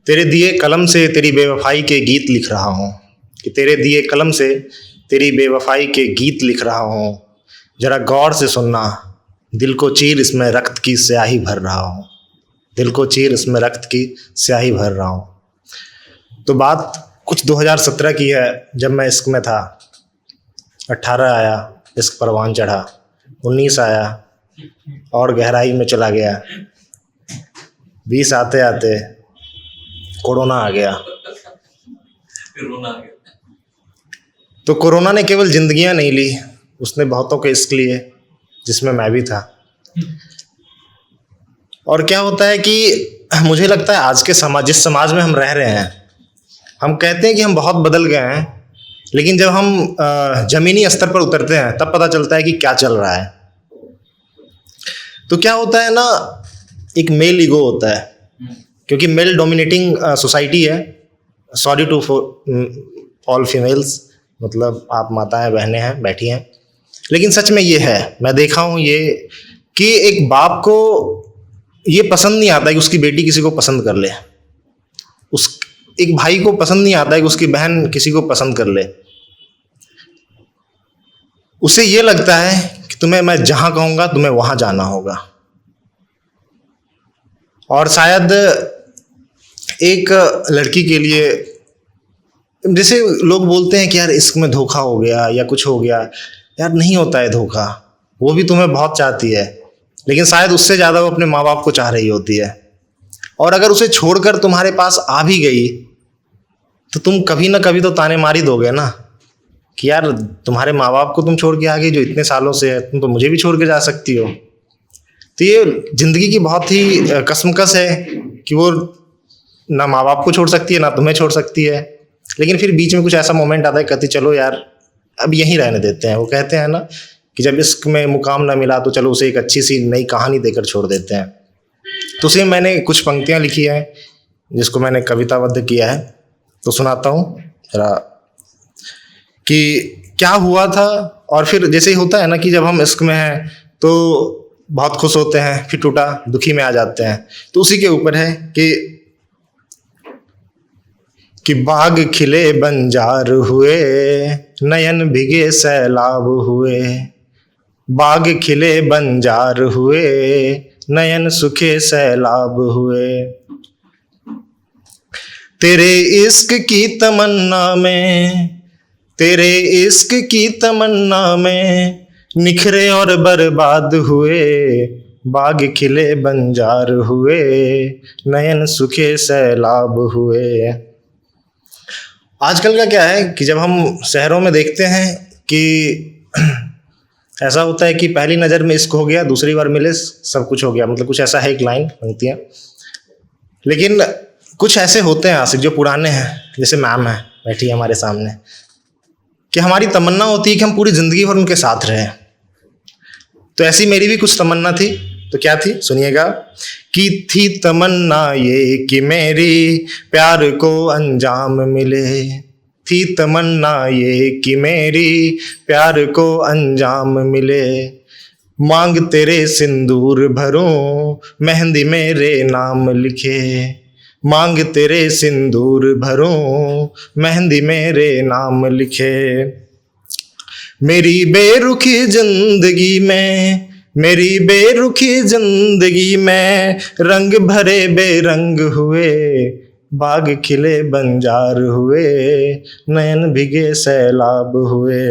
तेरे दिए कलम से तेरी बेवफाई के गीत लिख रहा हूँ, कि तेरे दिए कलम से तेरी बेवफाई के गीत लिख रहा हूँ। जरा गौर से सुनना, दिल को चीर इसमें रक्त की स्याही भर रहा हूँ, दिल को चीर इसमें रक्त की स्याही भर रहा हूँ। तो बात कुछ 2017 की है, जब मैं इश्क में था। 18 आया, इश्क परवान चढ़ा। 19 आया और गहराई में चला गया। 20 आते आते कोरोना आ गया। तो कोरोना ने केवल जिंदगियां नहीं ली, उसने बहुतों के इश्क लिए, जिसमें मैं भी था। और क्या होता है कि मुझे लगता है आज के समाज, जिस समाज में हम रह रहे हैं, हम कहते हैं कि हम बहुत बदल गए हैं, लेकिन जब हम जमीनी स्तर पर उतरते हैं तब पता चलता है कि क्या चल रहा है। तो क्या होता है ना, एक मेल ईगो होता है, क्योंकि मेल डोमिनेटिंग सोसाइटी है। सॉरी टू ऑल फीमेल्स, मतलब आप माताएं बहनें हैं बैठी हैं, लेकिन सच में ये है, मैं देखा हूँ ये, कि एक बाप को ये पसंद नहीं आता कि उसकी बेटी किसी को पसंद कर ले, एक भाई को पसंद नहीं आता है कि उसकी बहन किसी को पसंद कर ले। उसे ये लगता है कि तुम्हें मैं जहां कहूंगा तुम्हें वहां जाना होगा। और शायद एक लड़की के लिए, जैसे लोग बोलते हैं कि यार इश्क में धोखा हो गया या कुछ हो गया, यार नहीं होता है धोखा। वो भी तुम्हें बहुत चाहती है, लेकिन शायद उससे ज़्यादा वो अपने माँ बाप को चाह रही होती है। और अगर उसे छोड़कर तुम्हारे पास आ भी गई तो तुम कभी ना कभी तो ताने मार ही दोगे ना, कि यार तुम्हारे माँ बाप को तुम छोड़ के आ गई जो इतने सालों से है, तुम तो मुझे भी छोड़ के जा सकती हो। तो ये ज़िंदगी की बहुत ही कशमकश है कि वो ना माँ बाप को छोड़ सकती है ना तुम्हें छोड़ सकती है, लेकिन फिर बीच में कुछ ऐसा मोमेंट आता है, कहती चलो यार अब यहीं रहने देते हैं। वो कहते हैं ना कि जब इश्क में मुकाम ना मिला तो चलो उसे एक अच्छी सी नई कहानी देकर छोड़ देते हैं। तो उसे मैंने कुछ पंक्तियाँ लिखी हैं जिसको मैंने कविताबद्ध किया है, तो सुनाता हूँ जरा कि क्या हुआ था। और फिर जैसे ही होता है ना कि जब हम इश्क में हैं तो बहुत खुश होते हैं, फिर टूटा दुखी में आ जाते हैं, तो उसी के ऊपर है कि बाग खिले बंजार हुए, नयन भिगे सैलाब हुए। बाग खिले बंजार हुए, नयन सुखे सैलाब हुए। तेरे इश्क की तमन्ना में, तेरे इश्क की तमन्ना में निखरे और बर्बाद हुए। बाग खिले बंजार हुए, नयन सुखे सैलाब हुए। आजकल का क्या है कि जब हम शहरों में देखते हैं कि ऐसा होता है कि पहली नज़र में इश्क हो गया, दूसरी बार मिले सब कुछ हो गया, मतलब कुछ ऐसा है, एक लाइन बनती है। लेकिन कुछ ऐसे होते हैं आशिक जो पुराने हैं, जैसे मैम है बैठी है हमारे सामने, कि हमारी तमन्ना होती है कि हम पूरी ज़िंदगी भर उनके साथ रहें। तो ऐसी मेरी भी कुछ तमन्ना थी। तो क्या थी सुनिएगा, कि थी तमन्ना ये कि मेरी प्यार को अंजाम मिले। थी तमन्ना ये कि मेरी प्यार को अंजाम मिले। मांग तेरे सिंदूर भरूं, मेहंदी मेरे नाम लिखे। मांग तेरे सिंदूर भरूं, मेहंदी मेरे नाम लिखे। मेरी बेरुखी जिंदगी में, मेरी बेरुखी जिंदगी में रंग भरे बेरंग हुए। बाग खिले बंजार हुए, नयन भिगे सैलाब हुए।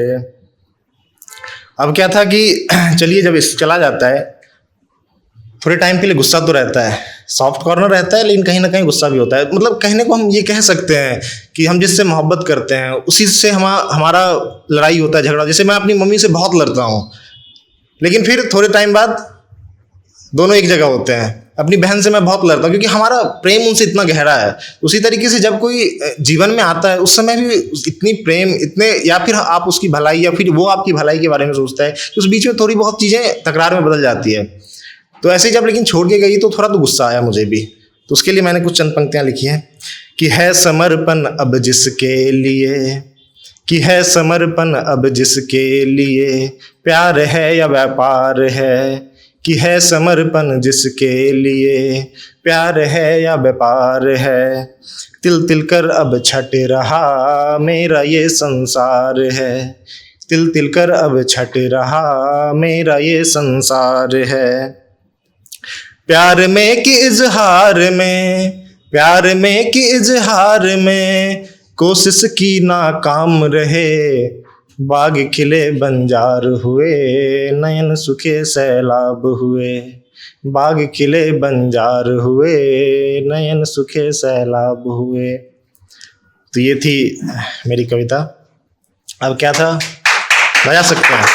अब क्या था कि चलिए जब इस चला जाता है, थोड़े टाइम के लिए गुस्सा तो रहता है, सॉफ्ट कॉर्नर रहता है, लेकिन कहीं ना कहीं गुस्सा भी होता है। मतलब कहने को हम ये कह सकते हैं कि हम जिससे मोहब्बत करते हैं उसी से हमारा लड़ाई होता है, झगड़ा। जैसे मैं अपनी मम्मी से बहुत लड़ता हूँ, लेकिन फिर थोड़े टाइम बाद दोनों एक जगह होते हैं। अपनी बहन से मैं बहुत लड़ता हूँ क्योंकि हमारा प्रेम उनसे इतना गहरा है। उसी तरीके से जब कोई जीवन में आता है उस समय भी इतनी प्रेम, इतने, या फिर आप उसकी भलाई या फिर वो आपकी भलाई के बारे में सोचता है, तो उस बीच में थोड़ी बहुत चीज़ें तकरार में बदल जाती है। तो ऐसे ही जब लेकिन छोड़ के गई तो थोड़ा तो गुस्सा आया मुझे भी। तो उसके लिए मैंने कुछ चंद पंक्तियाँ लिखी हैं कि है समर्पण अब जिसके लिए, कि है समर्पण अब जिसके लिए, प्यार है या व्यापार है, कि है समर्पण जिसके लिए, प्यार है या व्यापार है, तिल तिल कर अब छट रहा मेरा ये संसार है, तिल तिल कर अब छट रहा मेरा ये संसार है। प्यार में कि इजहार में, प्यार में कि इजहार में कोशिश की नाकाम रहे, बाग खिले बंजार हुए नयन सूखे सैलाब हुए, बाग खिले बंजार हुए नयन सूखे सैलाब हुए। तो ये थी मेरी कविता। अब क्या था, बजा सकते हैं?